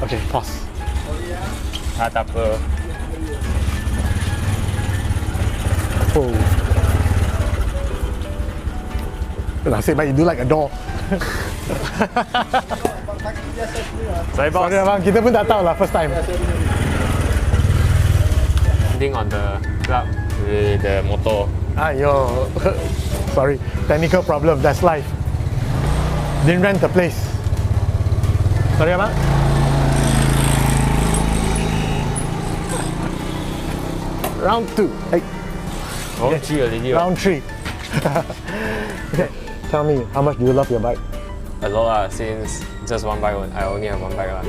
Okay, pause. Tak apa. Oh. Nasib baik you do like a door. Sorry boss. Sorry abang, kita pun tak tahu lah first time. Landing on the club with the motor. Ayo, sorry, technical problem, that's life. Didn't rent the place. Sorry abang. Round 2. Hey. Round 3 already. Round 3. Okay, tell me, how much do you love your bike? A lot lah, since just one bike, I only have one bike lah.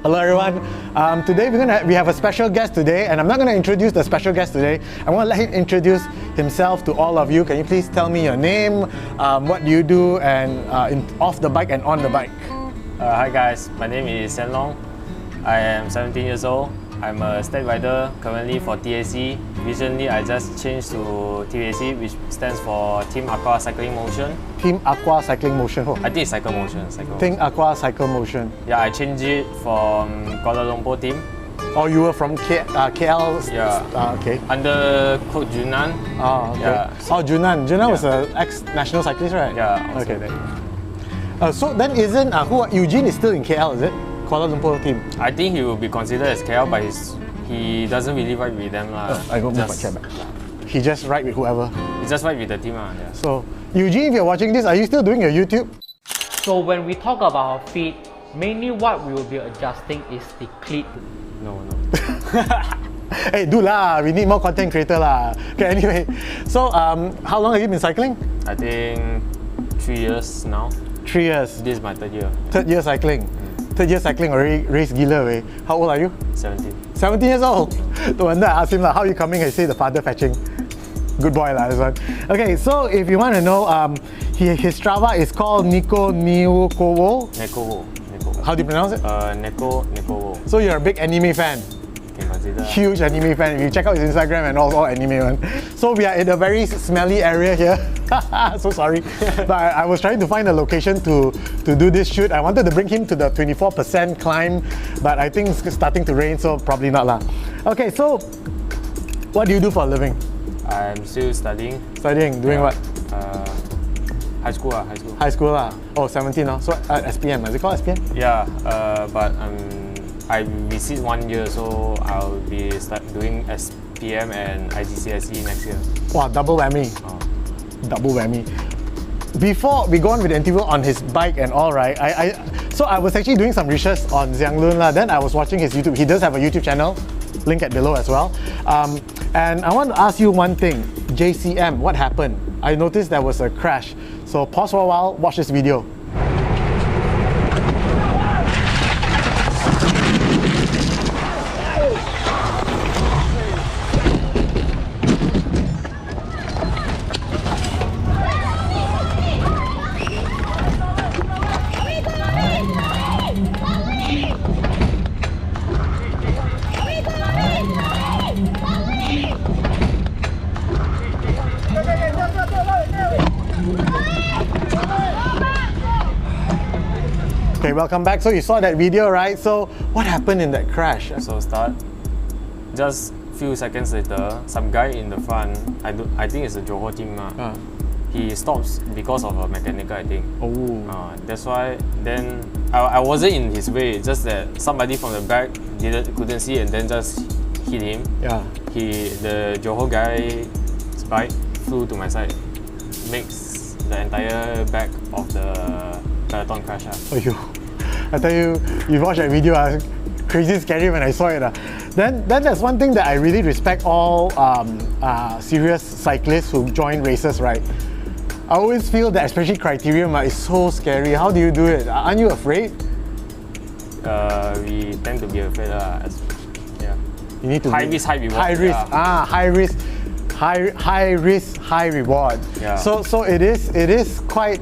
Hello everyone. Today we have a special guest today, and I'm not going to introduce the special guest today. I want to let him introduce himself to all of you. Can you please tell me your name, what do you do, and off the bike and on the bike? Hi guys, my name is Xian Long. I am 17 years old. I'm a state rider currently for TAC. Recently, I just changed to TAC, which stands for Team Aqua Cycling Motion. Team Aqua Cycling Motion. Oh. I think it's Cycle Motion. Team Aqua Cycle Motion. Yeah, I changed it from Kuala Lumpur team. Oh, you were from KL? Yeah. Okay. Under Coach Junan. Oh, okay. Yeah. Oh, Junan. Junan was an ex-national cyclist, right? Yeah. Also. Okay, then. So then isn't, Eugene is still in KL, is it? Kuala Lumpur team. I think he will be considered as KL, but he doesn't really ride with them lah. I go move my chair back. He just ride with whoever. He just ride with the team lah. Yeah. So Eugene, if you're watching this, are you still doing your YouTube? So when we talk about our feet, mainly what we will be adjusting is the cleat. No. Hey, do lah. We need more content creator lah. Okay, anyway. So how long have you been cycling? I think 3 years now. 3 years. This is my third year. Third year cycling. Third year cycling already race gila way. How old are you? 17. 17 years old. No wonder I asked him how are you coming? I say the father fetching. Good boy lah, this one. Okay, so if you want to know, his Strava is called Neko. How do you pronounce it? Neko. So you're a big anime fan. Can consider. Huge anime fan. If you check out his Instagram and all anime one. So we are in a very smelly area here. So sorry. But I was trying to find a location to do this shoot. I wanted to bring him to the 24% climb, but I think it's starting to rain, so probably not lah. Okay, so what do you do for a living? I'm still studying. Studying, doing what? High school. High school lah. Oh, 17 now. So SPM, is it called SPM? Yeah, but I visit 1 year, so I'll be doing SPM and IGCSE next year. Wow, double whammy. Oh. Double whammy. Before we go on with the interview on his bike and all, right? So I was actually doing some research on Xiang Long lah. Then I was watching his YouTube. He does have a YouTube channel, link at below as well. And I want to ask you one thing. JCM, what happened? I noticed there was a crash. So pause for a while, watch this video. Okay, welcome back. So you saw that video, right? So what happened in that crash? So just few seconds later, some guy in the front, I think it's a Johor team he stops because of a mechanical, I think. Oh. That's why then I wasn't in his way, just that somebody from the back couldn't see and then just hit him. Yeah. The Johor guy's bike flew to my side, makes the entire back of the peloton crash. Oh, I tell you, you watched that video, crazy scary when I saw it. Then there's one thing that I really respect all serious cyclists who join races, right? I always feel that, especially criterium, is so scary. How do you do it? Aren't you afraid? We tend to be afraid. Yeah. You need to high risk, high reward. High risk. Yeah. High risk. high risk, high reward. Yeah. So it is quite.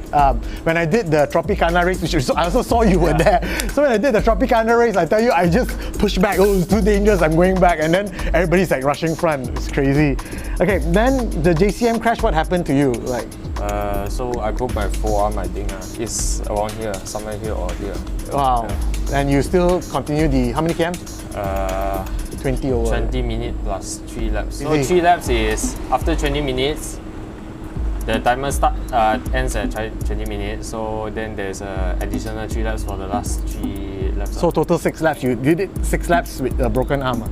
When I did the Tropicana race, which I also saw you were there. So when I did the Tropicana race, I tell you, I just pushed back. Oh, it's too dangerous. I'm going back, and then everybody's like rushing front. It's crazy. Okay, then the JCM crash. What happened to you? Like. So I broke my forearm, I think. It's around here, somewhere here or here. Wow. Yeah. And you still continue the, how many km? 20 over. 20 minutes plus 3 laps. So 3 laps is, after 20 minutes, the timer ends at 20 minutes. So then there's an additional 3 laps for the last 3 laps. So total 6 laps. You did it 6 laps with a broken arm?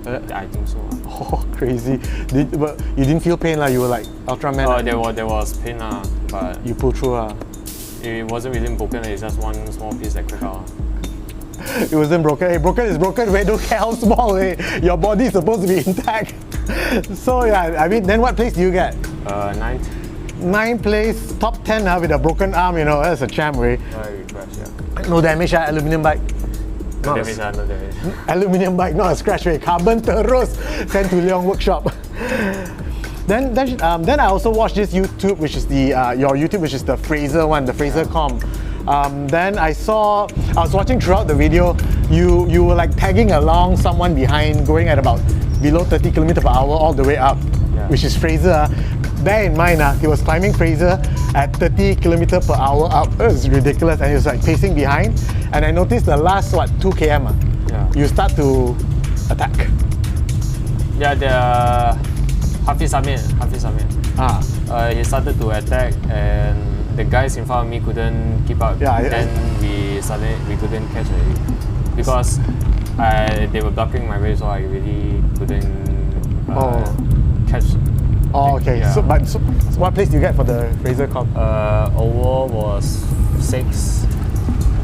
I think so. Oh, crazy. But you didn't feel pain, you were like Ultraman? Oh, there was pain, but you pulled through. It wasn't really broken, it's just one small piece that cracked out. It wasn't broken. Hey, broken is broken. Wait, don't care how small. Hey. Your body is supposed to be intact. So yeah, I mean, then what place do you get? 9th. 9th place, top 10 with a broken arm, that's a champ, way. No damage, aluminium bike. No damage, no damage. Aluminium bike, not a scratch, way. Carbon terus. Sent to Leong workshop. Then I also watched this YouTube, which is your YouTube, which is the Fraser one, the Fraser Com. Then I was watching throughout the video, you were like tagging along someone behind, going at about below 30 km/h all the way up, which is Fraser. Bear in mind, he was climbing Fraser at 30 km/h up. It was ridiculous, and he was like pacing behind. And I noticed the last 2 km, you start to attack. Yeah, the Hafiz Samir. He started to attack, and the guys in front of me couldn't keep up. Then we couldn't catch it because they were blocking my way, so I really couldn't catch. Oh, okay. Yeah. So what place do you get for the Fraser Comp? Overall was 6th,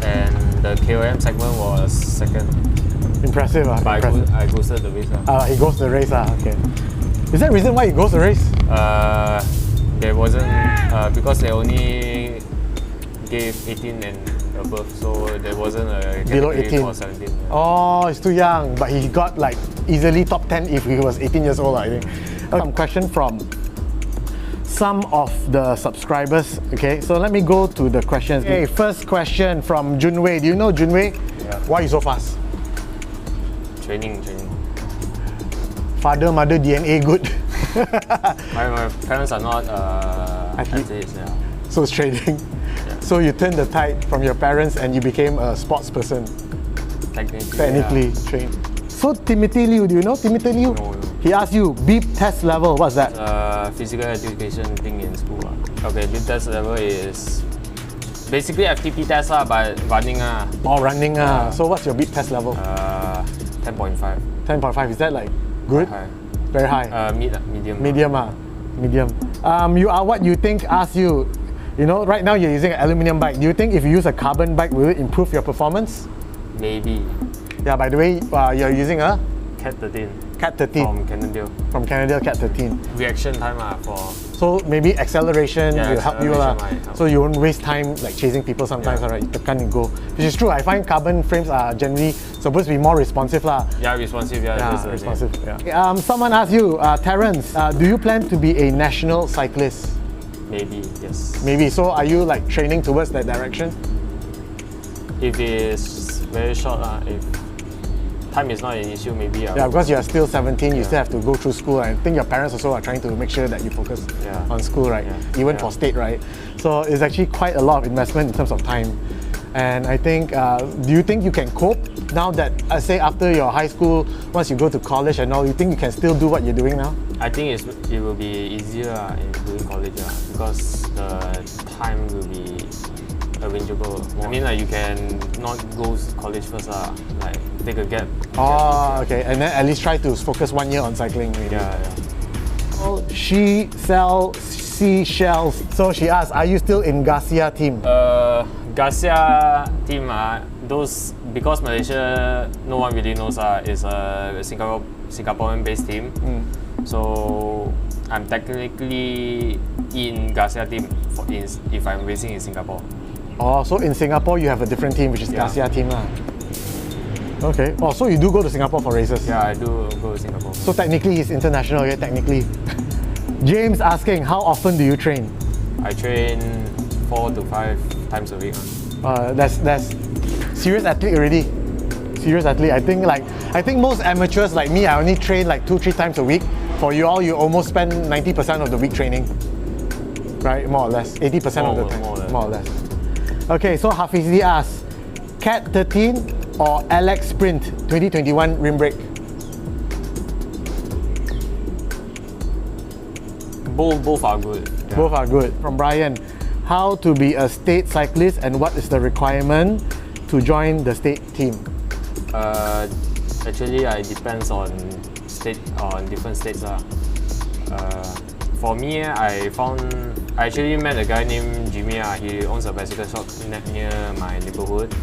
and the KOM segment was 2nd. Impressive, But impressive. I ghosted the race. He goes the race, okay. Is there a reason why he goes the race? There wasn't, because they only gave 18 and above, so there wasn't a below category 18 for 17. Oh, he's too young, but he got like easily top 10 if he was 18 years old, I think. Some question from some of the subscribers. Okay, so let me go to the questions. Okay, first question from Junwei. Do you know Junwei? Yeah. Why are you so fast? Training. Father, mother, DNA good. My parents are not athletes. Yeah. So it's training. Yeah. So you turned the tide from your parents and you became a sports person. Technically trained. So Timothy Liu, do you know Timothy Liu? No. He asked you, beep test level, what's that? Physical education thing in school. Okay, beep test level is basically FTP test but running. Oh, running. So what's your beep test level? 10.5. 10.5, is that like good? High. Very high? Medium. Medium. You are what you think, ask you. Right now you're using an aluminium bike. Do you think if you use a carbon bike, will it improve your performance? Maybe. Yeah, by the way, you're using a CAAD13. CAAD13. From Cannondale CAAD13. Reaction time for... So maybe acceleration will help you. So you won't waste time like chasing people sometimes, right? You can't go. Which is true, I find carbon frames are generally supposed to be more responsive. Yeah, responsive. Responsive. Yeah. Someone asked you, Terence, do you plan to be a national cyclist? Maybe, yes. Maybe. So are you like training towards that direction? If it's very short, if time is not an issue, maybe. Yeah, because you're still 17, you still have to go through school. I think your parents also are trying to make sure that you focus on school, right? Yeah. Even for state, right? So it's actually quite a lot of investment in terms of time. And I think, do you think you can cope now that, say after your high school, once you go to college and all, you think you can still do what you're doing now? I think it will be easier in doing college because the time will be arrangeable. I mean, like you can not go to college first, like take a gap. Oh, okay. And then at least try to focus 1 year on cycling. Maybe. Yeah. She sells seashells. So she asked, are you still in Garcia team? Garcia team, those because Malaysia, no one really knows. Is a Singaporean-based team. So I'm technically in Garcia team if I'm racing in Singapore. Oh, so in Singapore you have a different team, which is Garcia team. Okay. Oh, so you do go to Singapore for races? Yeah, I do go to Singapore. So technically he's international, yeah, technically. James asking, how often do you train? I train 4 to 5 times a week. That's serious athlete already. Serious athlete. I think most amateurs like me, I only train like 2-3 times a week. For you all, you almost spend 90% of the week training. Right? More or less. 80% of the time. More or less. Okay, so Hafizi asks, CAAD13 or LX Sprint 2021 rim brake? Both are good. Yeah. Both are good. From Brian, how to be a state cyclist and what is the requirement to join the state team? Actually, it depends on different states. For me, I actually met a guy named Jimmy. He owns a bicycle shop near my neighborhood.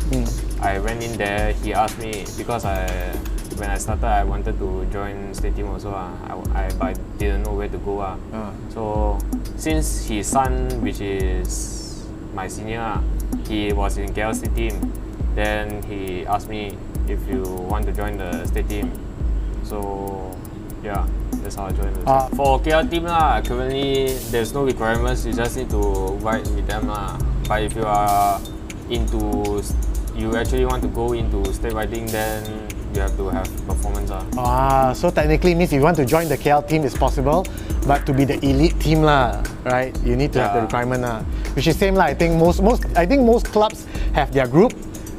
I went in there. He asked me because when I started, I wanted to join state team also. But I didn't know where to go. So since his son, which is my senior, he was in KL state team, then he asked me if you want to join the state team. So yeah, that's how I joined the for KL team currently there's no requirements, you just need to ride with them But if you are you actually want to go into state riding, then you have to have performance. So technically means if you want to join the KL team, it's possible, but to be the elite team right? You need to have the requirement which is same I think most clubs have their group,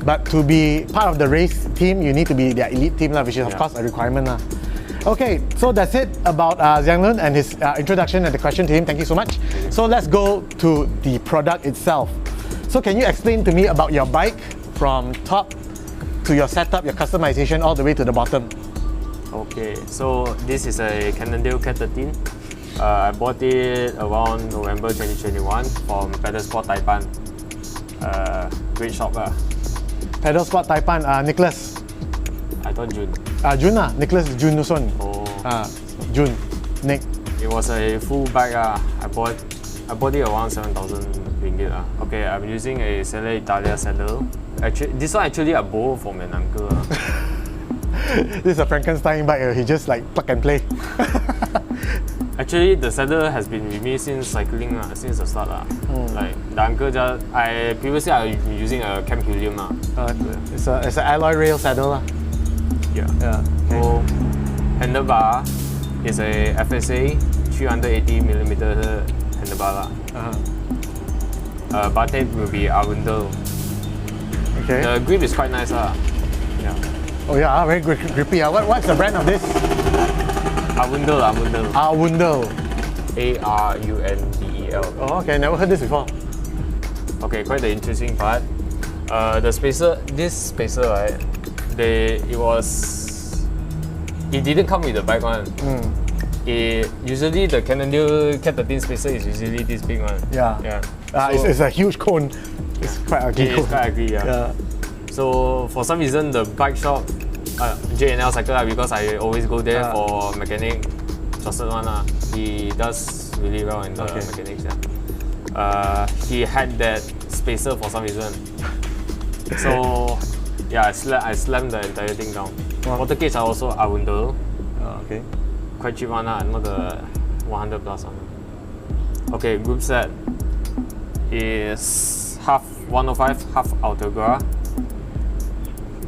but to be part of the race team, you need to be their elite team which is of course a requirement Okay, so that's it about Xian Long and his introduction and the question to him. Thank you so much. So let's go to the product itself. So can you explain to me about your bike from top to your setup, your customization, all the way to the bottom? Okay, so this is a Cannondale CAAD13. I bought it around November 2021 from Pedal Sport Taipan. Great shop. Pedal Sport Taipan, Nicholas. I thought June. June Nicholas June Nuson. June. Nick. It was a full bike. I bought it around 7,000 ringgit. Okay, I'm using a Selle Italia saddle. Actually, this one actually I borrowed from an uncle. This is a Frankenstein bike. He just like plug and play. Actually, the saddle has been with me since cycling since the start. Like the uncle previously I was using a Camp Helium. It's an alloy rail saddle. Yeah. Okay. So handlebar is a FSA 380mm handlebar. Bar tape will be Arundel. Okay. The grip is quite nice. Oh yeah, very grippy. What's the brand of this? Arundel. Arundel. Arundel. Oh, okay, never heard this before. Okay, quite the interesting part. This spacer, right? It didn't come with the bike one. Usually the Cannondale CAAD13 spacer is usually this big one. Yeah. It's a huge cone. It's quite ugly. It's quite ugly. Yeah. So for some reason the bike shop, J&L Cycle, because I always go there for mechanic, trusted one. He does really well in the mechanics. He had that spacer for some reason. So yeah, I slammed the entire thing down. Water cage are also Arundel. Okay. Quite cheap one, not the 100 plus one. Okay, Groupset is half 105, half ultegra.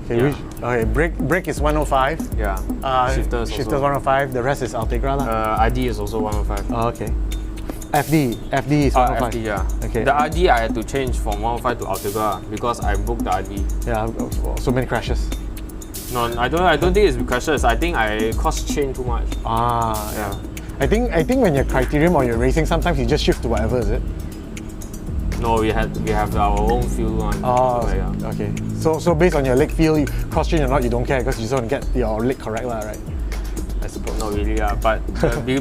Okay, brake is 105. Yeah. Shifters 105. The rest is ultegra. RD is also 105. Oh, okay. FD is 105. FD, yeah. Okay. The RD I had to change from 105 to ultegra because I broke the RD. Yeah, so many crashes. No, I don't think it's crashes. I think I cross-chain too much. Yeah. I think when you're criterium or you're racing, sometimes you just shift to whatever, is it? No, we have our own fuel one. Okay. So based on your leg feel, you cross-chain or not, you don't care because you just want to get your leg correct, right? I suppose. Not really, but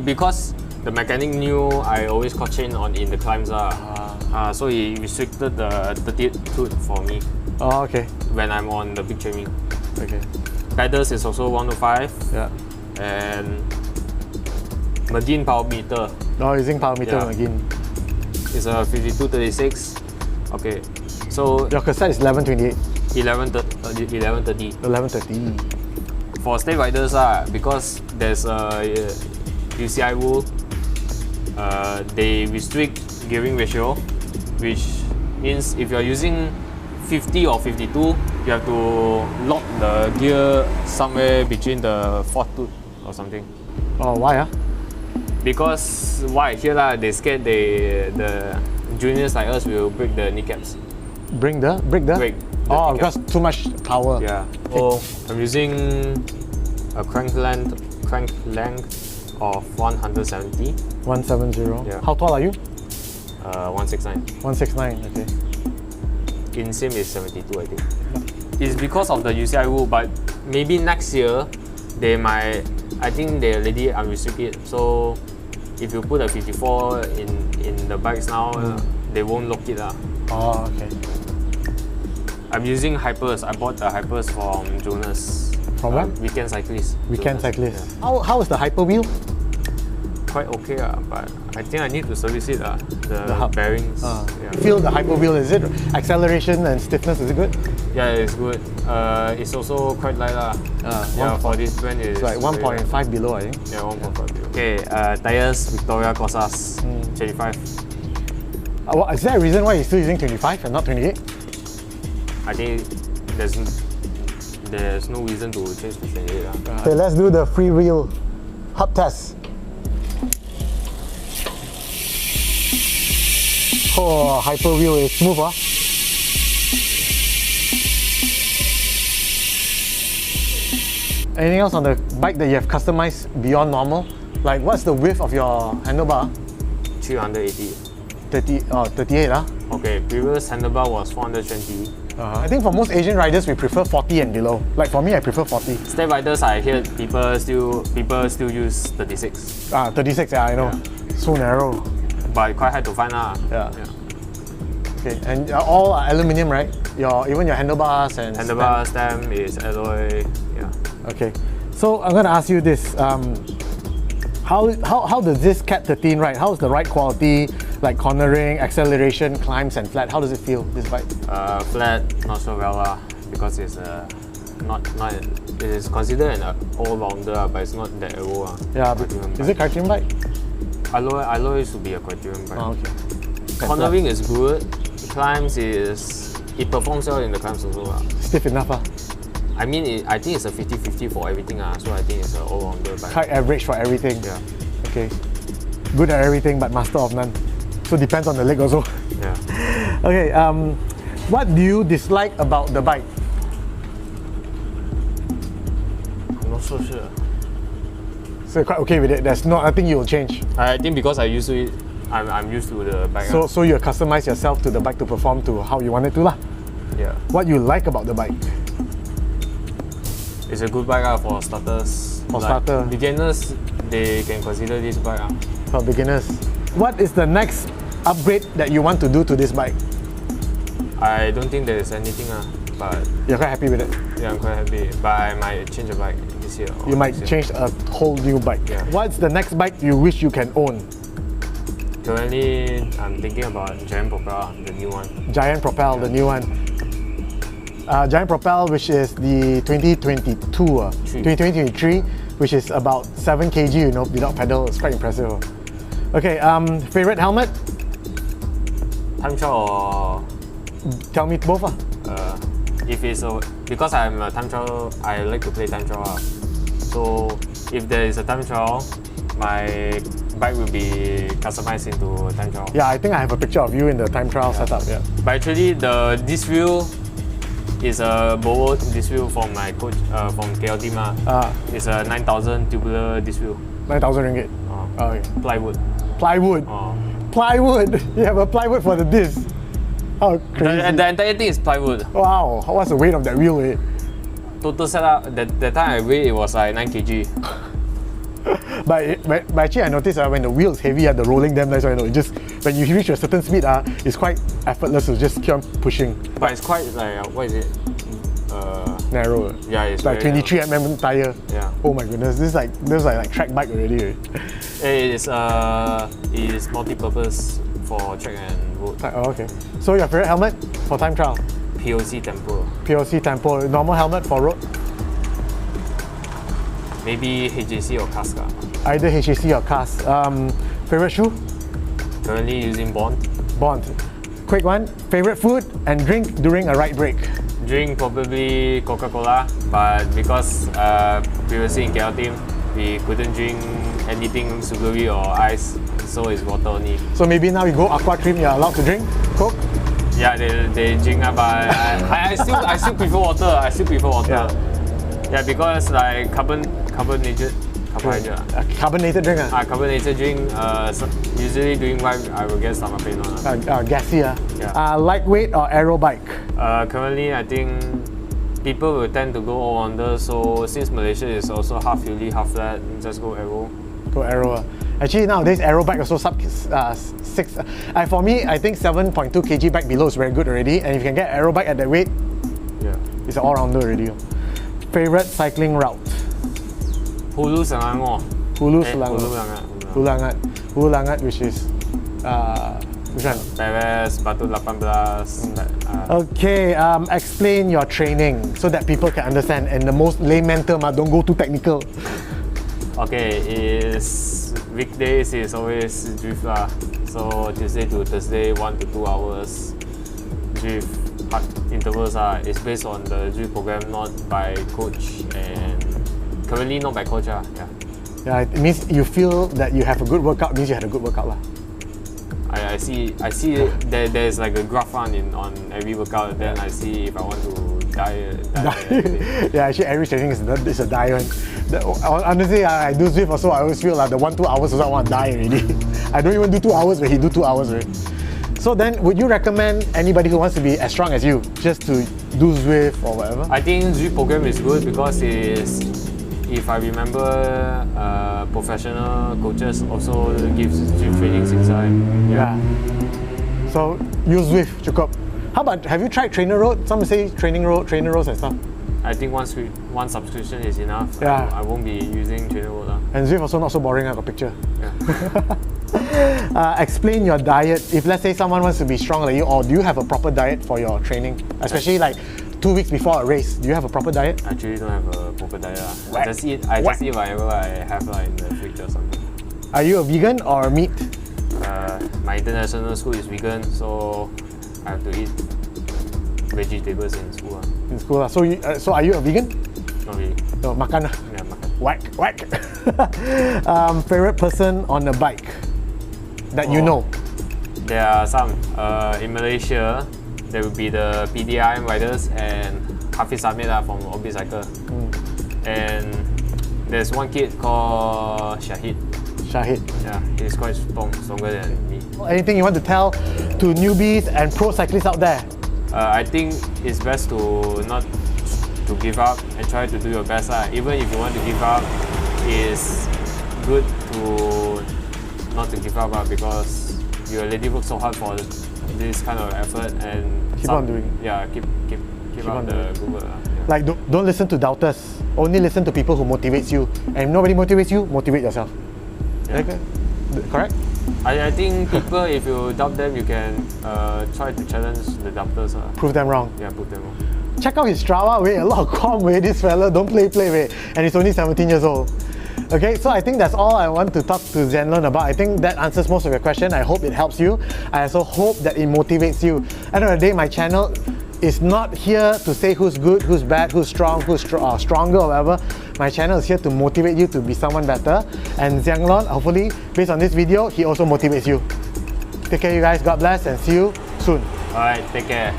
because the mechanic knew I always cross-chain in the climbs. So he restricted the 38 foot for me. Oh, okay. When I'm on the big training. Okay. Pedals is also 105. Yeah. And Medin power meter. Oh, using power meter again. It's a 5236. Okay. So your cassette is 1128. 1130. 1130. For state riders, because there's a UCI rule, they restrict gearing ratio, which means if you're using 50 or 52, you have to lock the gear somewhere between the fourth tooth or something. Oh, why? Because why here they scared the juniors like us will break the kneecaps. Break the Oh, because too much power. Yeah. So I'm using a crank length of 170. 170. Yeah. How tall are you? 169. 169. Okay. Inseam is 72, I think. It's because of the UCI rule, but maybe next year they might. I think they already unrestrict it. So if you put a 54 in the bikes now, they won't lock it. Oh, okay. I'm using Hypers. I bought the Hypers from Jonas. From where? Weekend Cyclist. Weekend Jonas. Cyclist. How is the Hyper wheel? Quite okay, but I think I need to service it. The hub. bearings. Feel the Hyper wheel, is it? Acceleration and stiffness, is it good? Yeah, it's good. It's also quite light. For this brand, it's like 1.5 below, I think. Yeah, 1.5 below. Okay, tires, Vittoria Corsas, 25. Is there a reason why you're still using 25 and not 28? I think there's no reason to change to 28. Okay, let's do the free wheel hub test. Oh, Hyper wheel is smooth, Anything else on the bike that you have customized beyond normal? Like, what's the width of your handlebar? 380. 38, Okay, previous handlebar was 420. I think for most Asian riders, we prefer 40 and below. Like for me, I prefer 40. State riders, I hear people still use 36. 36, yeah, I know. Yeah. So narrow. But quite hard to find. Yeah. Okay, and all are aluminium, right? Even your handlebars and handlebar stem is alloy. Yeah. Okay, so I'm gonna ask you this: how does this CAAD13 ride? How's the ride quality? Like cornering, acceleration, climbs, and flat. How does it feel? This bike? Flat, not so well because it's not. It is considered an all-rounder, but it's not that aero. Yeah, but is it criterium bike? Alloy should be a criterium bike. Oh, okay. Cornering is good. Climbs it performs well in the climbs also. Stiff enough, I mean, I think it's a 50-50 for everything. So I think it's an all-rounder bike. Quite average for everything. Yeah. Okay. Good at everything, but master of none. So depends on the leg also. Yeah. Okay. What do you dislike about the bike? I'm not so sure. So you're quite okay with it. There's nothing you will change. I think because I'm used to it, I'm used to the bike. So you customize yourself to the bike to perform to how you want it to lah. Yeah. What you like about the bike? It's a good bike for starters. For starter. Beginners, they can consider this bike. For beginners. What is the next upgrade that you want to do to this bike? I don't think there is anything, but You're quite happy with it? yeah, I'm quite happy. But I might change the bike this year. You might change a whole new bike. Yeah. What's the next bike you wish you can own? Currently, I'm thinking about Giant Propel, the new one. Giant Propel, the new one. Giant Propel, which is the 2023, which is about 7 kg, without pedal. It's quite impressive. Okay, favorite helmet? Time trial or Tell me both. if it's because I'm a time trial, I like to play time trial. So if there is a time trial, my bike will be customized into time trial. Yeah, I think I have a picture of you in the time trial setup. Yeah. But actually, this wheel is a borrowed disc wheel from my coach from KLT. It's a 9,000 tubular disc wheel. 9,000 ringgit. Okay. Plywood. Plywood. Plywood. You have a plywood for the disc. Oh, crazy. The entire thing is plywood. Wow. What's the weight of that wheel? Total setup, that time I weighed, it was like 9 kg. But actually, I noticed when the wheel is heavy, the rolling damn nice. It just when you reach a certain speed, it's quite effortless to just keep on pushing. But it's quite like what is it? Narrow. Yeah, it's like 23 mm tire. Yeah. Oh my goodness, this is like track bike already. It is multi-purpose for track and road. Oh, okay. So your favorite helmet for time trial? POC tempo. POC tempo. Normal helmet for road? Maybe HJC or Casca. Either HAC or CAS. Favorite shoe? Currently using Bond. Bond. Quick one. Favorite food and drink during a ride break? Drink probably Coca-Cola, but because previously in KL team, we couldn't drink anything sugary or ice, so it's water only. So maybe now you go aqua trim, you're allowed to drink Coke? Yeah, they drink, but I still prefer water. I still prefer water. Yeah, because like carbonated Carbonated drink? Carbonated drink, usually during ride I will get stomach pain. Gassy. Yeah. Lightweight or aero bike? Currently, I think people will tend to go all-rounder, so since Malaysia is also half hilly, half flat, just go aero. Go aero. Actually, nowadays aero bike also sub 6. For me, I think 7.2 kg bike below is very good already, and if you can get aero bike at that weight, it's an all-rounder already. Favorite cycling route? Hulu Selangor. Hulu Selangor. Hulu Langat, which is which one? Perez, Batu 18. Okay, explain your training so that people can understand. And the most layman term, don't go too technical. Okay, is weekdays is always drift lah. So Tuesday to Thursday, 1 to 2 hours drift. Hard intervals it's based on the drift program, not by coach, and currently not by coach. Yeah, it means you feel that you have a good workout, means you had a good workout lah. I see there's like a graph on every workout, then I see if I want to die. Yeah, actually every training is a die one. Honestly, I do Zwift also, I always feel like the 1-2 hours also I want to die already. I don't even do 2 hours, but he do 2 hours already. So then, would you recommend anybody who wants to be as strong as you just to do Zwift or whatever? I think Zwift program is good because if I remember, professional coaches also gives Zwift trainings inside. Yeah. So use Zwift, cukup. How about, have you tried Trainer Road? Some say Trainer Roads and stuff. I think one subscription is enough. Yeah. I won't be using Trainer Road. And Zwift also not so boring, I got a picture. Yeah. Explain your diet. If let's say someone wants to be strong like you, or do you have a proper diet for your training? Especially like 2 weeks before a race, do you have a proper diet? I actually don't have a proper diet. I just eat whatever I have in the fridge or something. Are you a vegan or meat? My international school is vegan, so I have to eat vegetables in school. In school, so are you a vegan? Not really. No, makan. Yeah, makan. Whack. Favorite person on a bike that you know? There are some. In Malaysia, there will be the PDIM riders and Hafiz Ahmed from Orbit Cycle. And there's one kid called Shahid. Yeah, he's quite stronger than me. Anything you want to tell to newbies and pro cyclists out there? I think it's best to not to give up and try to do your best. Even if you want to give up, it's good to not to give up because you already worked so hard for this kind of effort and keep on doing. Yeah, keep up the good work. Yeah. Like don't listen to doubters. Only listen to people who motivates you. And if nobody motivates you, motivate yourself. Yeah. Okay. Correct? I think people, if you doubt them, you can try to challenge the doubters. Prove them wrong. Yeah, prove them wrong. Check out his Strava, a lot of calm, this fella, don't play, and he's only 17 years old. Okay, so I think that's all I want to talk to Xian Long about. I think that answers most of your question. I hope it helps you. I also hope that it motivates you. At the end of the day, my channel is not here to say who's good, who's bad, who's strong, who's stronger or whatever. My channel is here to motivate you to be someone better. And Xian Long, hopefully, based on this video, he also motivates you. Take care, you guys. God bless, and see you soon. Alright, take care.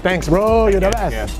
Thanks, bro. You're the best.